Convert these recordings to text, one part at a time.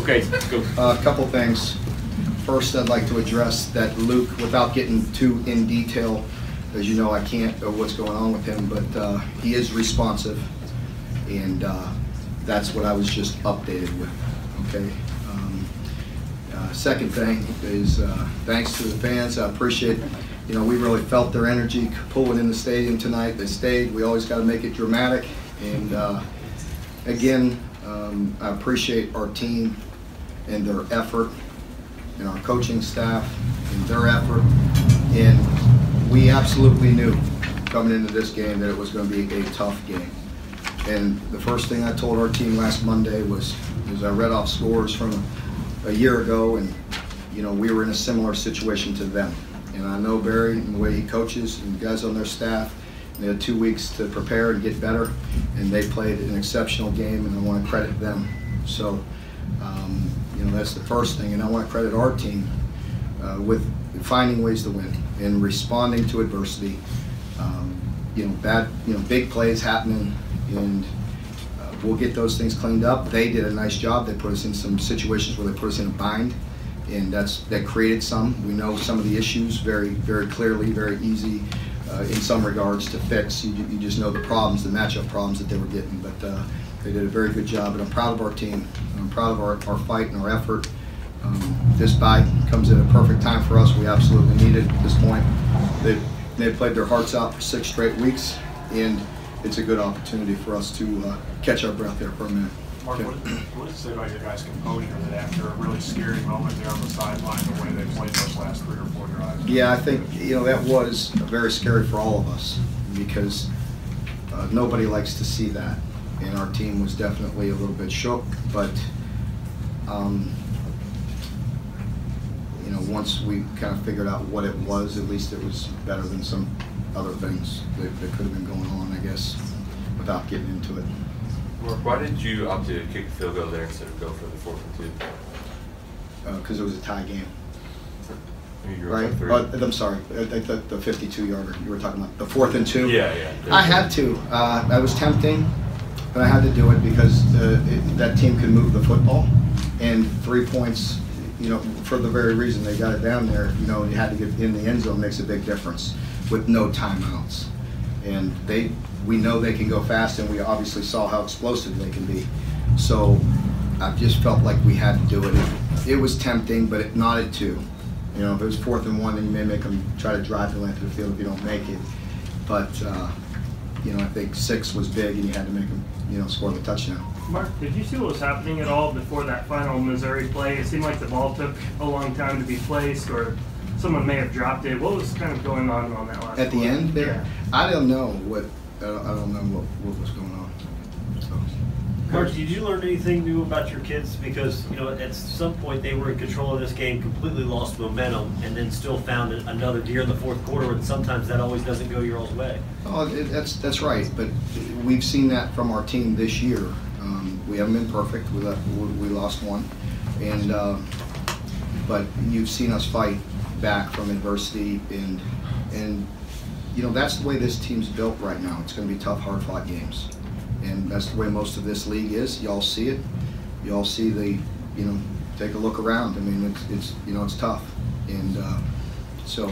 Okay, go. A couple things. First, I'd like to address that Luke, without getting too in detail, as you know, I can't know what's going on with him, but he is responsive, and that's what I was just updated with, okay? Second thing is thanks to the fans. I appreciate, you know, we really felt their energy pulling in the stadium tonight. They stayed. We always got to make it dramatic, and again, I appreciate our team and their effort, and our coaching staff and their effort. And we absolutely knew coming into this game that it was going to be a tough game. And the first thing I told our team last Monday was I read off scores from a year ago, and you know, we were in a similar situation to them. And I know Barry and the way he coaches and the guys on their staff, they had 2 weeks to prepare and get better, and they played an exceptional game, and I want to credit them. So, you know, that's the first thing, and I want to credit our team with finding ways to win and responding to adversity. You know, big plays happening, and we'll get those things cleaned up. They did a nice job. They put us in some situations where they put us in a bind, and that created some. We know some of the issues very, very clearly, very easy in some regards to fix. You just know the problems, the matchup problems that they were getting, but they did a very good job, and I'm proud of our team. I'm proud of our fight and our effort. This bye comes at a perfect time for us. We absolutely need it at this point. They've played their hearts out for 6 straight weeks, and it's a good opportunity for us to catch our breath there for a minute. Mark, Okay. what does it say about your guys' composure that after a really scary moment there on the sideline, the way they played those last 3 or 4 drives? Yeah, I think, you know, that was very scary for all of us, because nobody likes to see that. And our team was definitely a little bit shook, but you know, once we kind of figured out what it was, at least it was better than some other things that could have been going on, I guess, without getting into it. Mark, why did you opt to kick the field goal there instead of go for the 4th and 2? Because it was a tie game. You were Right? up 3. I'm sorry, the 52-yarder you were talking about, the 4th and 2? Yeah. I had to. That was tempting, but I had to do it because that team can move the football, and 3 points, you know, for the very reason they got it down there, you know, you had to get in the end zone, makes a big difference with no timeouts. And we know they can go fast, and we obviously saw how explosive they can be. So I just felt like we had to do it. It was tempting, but it not at 2. You know, if it was 4th and 1, then you may make them try to drive the length of the field if you don't make it. But, you know, I think 6 was big, and you had to make them, you know, score the touchdown. Mark, did you see what was happening at all before that final Missouri play? It seemed like the ball took a long time to be placed, or someone may have dropped it. What was kind of going on that last At the play? end there? Yeah. I don't know what was going on. So. Mark, did you learn anything new about your kids? Because, you know, at some point they were in control of this game, completely lost momentum, and then still found another gear in the 4th quarter, and sometimes that always doesn't go your all's way. Oh, that's right. But we've seen that from our team this year. We haven't been perfect. We lost one, and but you've seen us fight back from adversity, and you know, that's the way this team's built right now. It's going to be tough, hard-fought games, and that's the way most of this league is. Y'all see it. Y'all see you know, take a look around. I mean, it's you know, it's tough, and so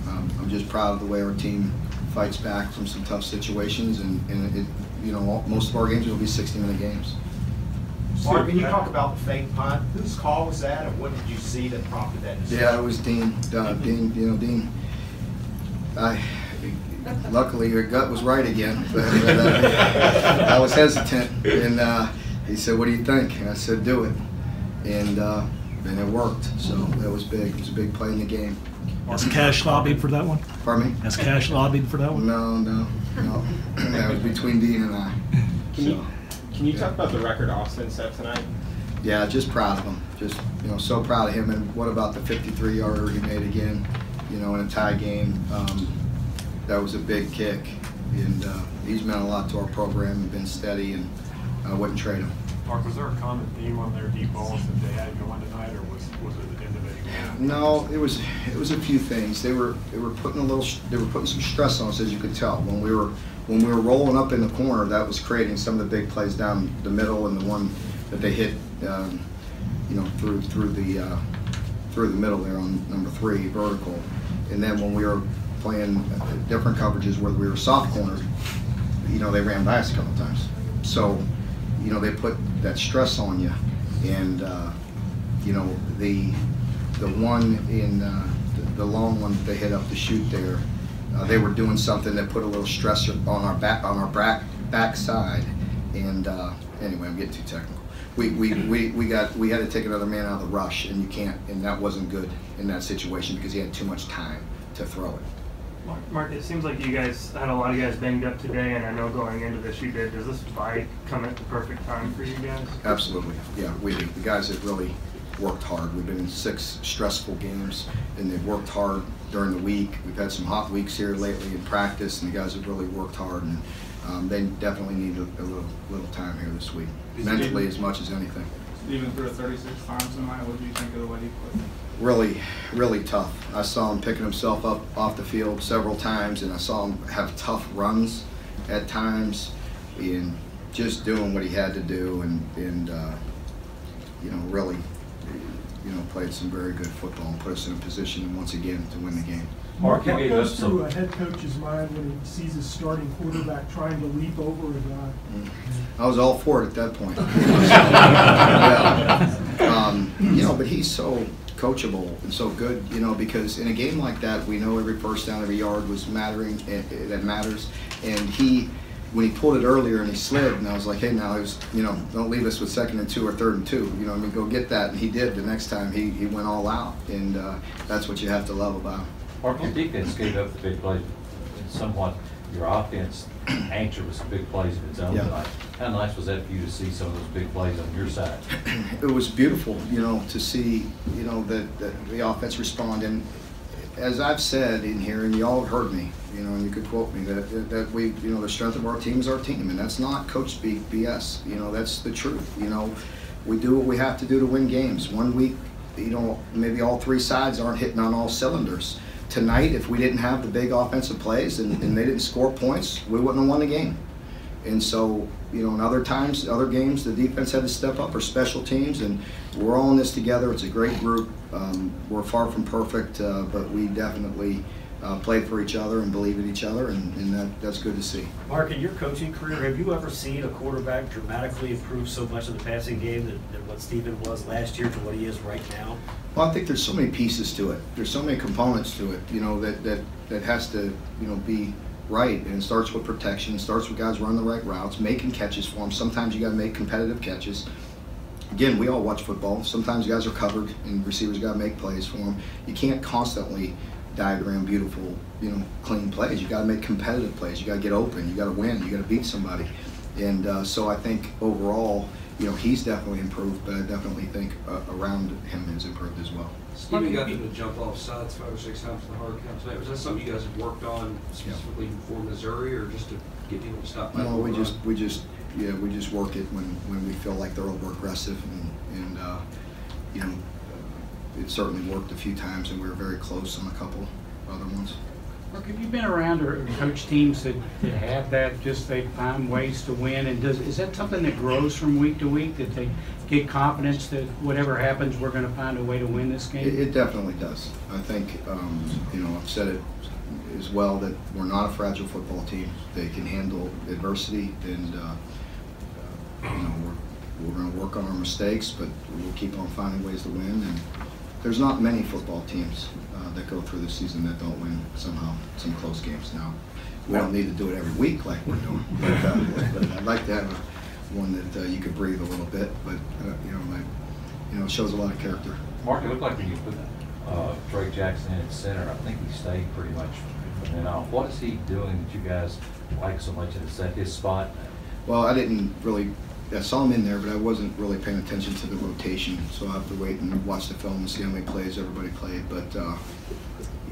I'm just proud of the way our team fights back from some tough situations, and it, you know, most of our games will be 60-minute games. Mark, can you talk about the fake punt? Whose call was that, and what did you see that prompted that decision? Yeah, it was Dean. Dean, you know, Dean. Luckily, your gut was right again. But, I was hesitant, and he said, "What do you think?" And I said, "Do it," and it worked. So that was big. It was a big play in the game. Has Cash lobbied for that one? Pardon me? Has Cash lobbied for that one? No. That was between Dean and I. Can you talk about the record Austin set tonight? Yeah, just proud of him. Just, you know, so proud of him. And what about the 53-yarder he made again, you know, in a tie game? That was a big kick, and he's meant a lot to our program and been steady, and I wouldn't trade him. Mark, was there a common theme on their deep balls that they had going tonight, or was it individual? No, it was a few things. They were putting some stress on us, as you could tell. When we were rolling up in the corner, that was creating some of the big plays down the middle, and the one that they hit through the middle there on number 3 vertical. And then when we were playing different coverages where we were soft cornered, they ran by us a couple times. So, they put that stress on you. And, the one in the long one they hit up the chute there, they were doing something that put a little stress on our back side. And anyway, I'm getting too technical. We had to take another man out of the rush, and you can't, and that wasn't good in that situation because he had too much time to throw it. Mark, it seems like you guys had a lot of guys banged up today, and I know going into this you did. Does this bye come at the perfect time for you guys? Absolutely, yeah, we do. The guys have really worked hard. We've been in 6 stressful games, and they've worked hard during the week. We've had some hot weeks here lately in practice, and the guys have really worked hard, and they definitely need a little time here this week, mentally as much as anything. Even through 36 times tonight, what do you think of the way he played? Really, really tough. I saw him picking himself up off the field several times, and I saw him have tough runs at times, and just doing what he had to do, and really, played some very good football and put us in a position once again to win the game. Mark, what goes through a head coach's mind when he sees his starting quarterback trying to leap over a guy? I was all for it at that point. Yeah. But he's so coachable and so good, because in a game like that, we know every first down, every yard was mattering, that matters. And when he pulled it earlier and he slid, and I was like, hey, now, don't leave us with 2nd and 2 or 3rd and 2. Go get that. And he did. The next time he went all out, and that's what you have to love about him. Mark, your defense gave up the big plays, and somewhat your offense answered with some big plays of its own tonight. How nice was that for you to see some of those big plays on your side? It was beautiful, to see, that the offense respond. And as I've said in here, and you all have heard me, and you could quote me, that we, the strength of our team is our team, and that's not coach speak BS. That's the truth. We do what we have to do to win games. One week, maybe all 3 sides aren't hitting on all cylinders. Tonight, if we didn't have the big offensive plays and they didn't score points, we wouldn't have won the game. And so, in other times, other games, the defense had to step up, or special teams, and we're all in this together. It's a great group. We're far from perfect, but we definitely played for each other and believe in each other, and that's good to see. Mark, in your coaching career, have you ever seen a quarterback dramatically improve so much in the passing game than what Stephen was last year to what he is right now? Well, I think there's so many pieces to it. There's so many components to it, that has to, be right. And it starts with protection. It starts with guys running the right routes, making catches for them. Sometimes you got to make competitive catches. Again, we all watch football. Sometimes guys are covered, and receivers got to make plays for them. You can't constantly diagram beautiful, clean plays. You got to make competitive plays. You got to get open. You got to win. You got to beat somebody. And so I think overall, he's definitely improved, but I definitely think around him has improved as well. Stephen got them to jump off sides 5 or 6 times in the hard count tonight. Was that something you guys have worked on specifically for Missouri, or just to get people to stop? No, we just work it when we feel like they're over aggressive, and it certainly worked a few times, and we were very close on a couple other ones. Mark, have you been around or coached teams that have that, just they find ways to win, and is that something that grows from week to week, that they get confidence that whatever happens, we're going to find a way to win this game? It definitely does. I think, I've said it as well, that we're not a fragile football team. They can handle adversity, and we're going to work on our mistakes, but we'll keep on finding ways to win. And there's not many football teams that go through the season that don't win somehow some close games. Now, we don't need to do it every week like we're doing, but I'd like to have one that you could breathe a little bit, but it shows a lot of character. Mark, it looked like when you put Trey Jackson in at center, I think he stayed pretty much from then on. What is he doing that you guys like so much? Is that his spot? Well, I saw him in there, but I wasn't really paying attention to the rotation, so I have to wait and watch the film and see how many plays everybody played. But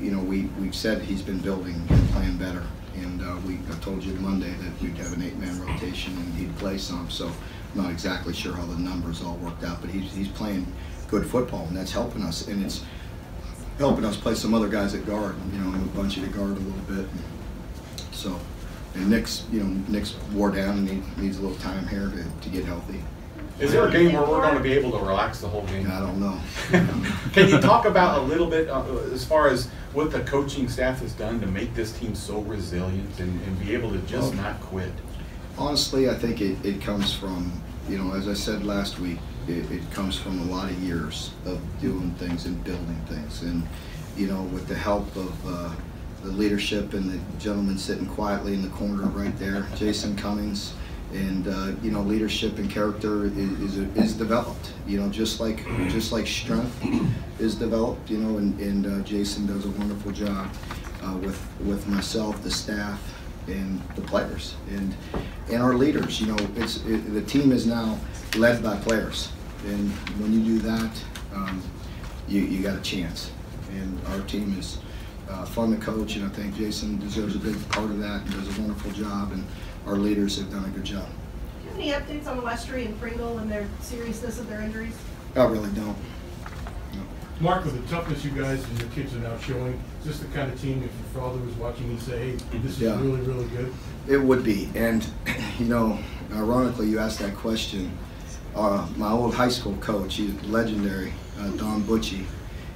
we've said he's been building and playing better, and I told you Monday that we'd have an 8-man rotation and he'd play some. So I'm not exactly sure how the numbers all worked out, but he's playing good football, and that's helping us, and it's helping us play some other guys at guard. I'm a bunch of the guard a little bit, so. And Nick's wore down and he needs a little time here to get healthy. Is there a game where we're going to be able to relax the whole game? I don't know. Can you talk about a little bit as far as what the coaching staff has done to make this team so resilient and be able to just not quit? Honestly, I think it comes from, you know, as I said last week, it comes from a lot of years of doing things and building things. And, you know, with the help of the leadership and the gentleman sitting quietly in the corner right there, Jason Cummings, and you know, leadership and character is developed. You know, just like strength is developed. You know, and Jason does a wonderful job with myself, the staff, and the players, and our leaders. You know, the team is now led by players, and when you do that, you got a chance. And our team is fun to coach, and I think Jason deserves a big part of that and does a wonderful job, and our leaders have done a good job. Do you have any updates on Westry and Pringle and their seriousness of their injuries? I really don't. No. Mark, with the toughness you guys and your kids are now showing, is this the kind of team if your father was watching he'd say, hey, this is really, really good? It would be, and you know, ironically you asked that question. My old high school coach, he's legendary, Don Butchie.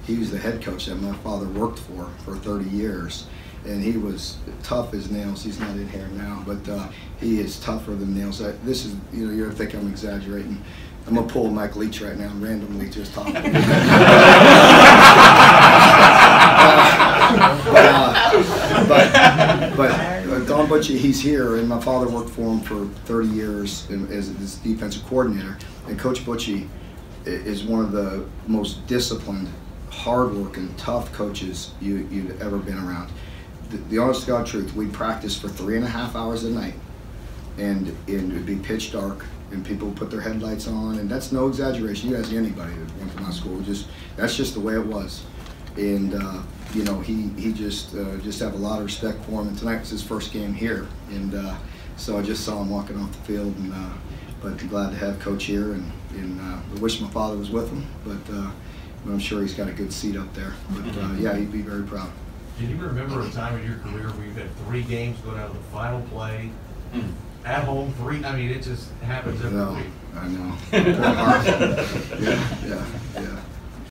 He was the head coach that my father worked for 30 years. And he was tough as nails. He's not in here now, but he is tougher than nails. This is, you know, you're thinking I'm exaggerating. I'm gonna pull Mike Leach right now and randomly just talk. But Don Butchie, he's here, and my father worked for him for 30 years as his defensive coordinator. And Coach Butchie is one of the most disciplined, hard-working, tough coaches you've ever been around. The honest to God truth, we practiced for 3.5 hours a night, and it would be pitch dark, and people would put their headlights on, and that's no exaggeration. You ask anybody that went to my school, that's just the way it was. And you know, he just have a lot of respect for him. And tonight was his first game here, and so I just saw him walking off the field, and but glad to have Coach here, and I wish my father was with him, but I'm sure he's got a good seat up there. But yeah, he'd be very proud. Can you remember a time in your career where you've had 3 games go down to the final play, at home, 3? I mean, it just happens every week. I know. Yeah.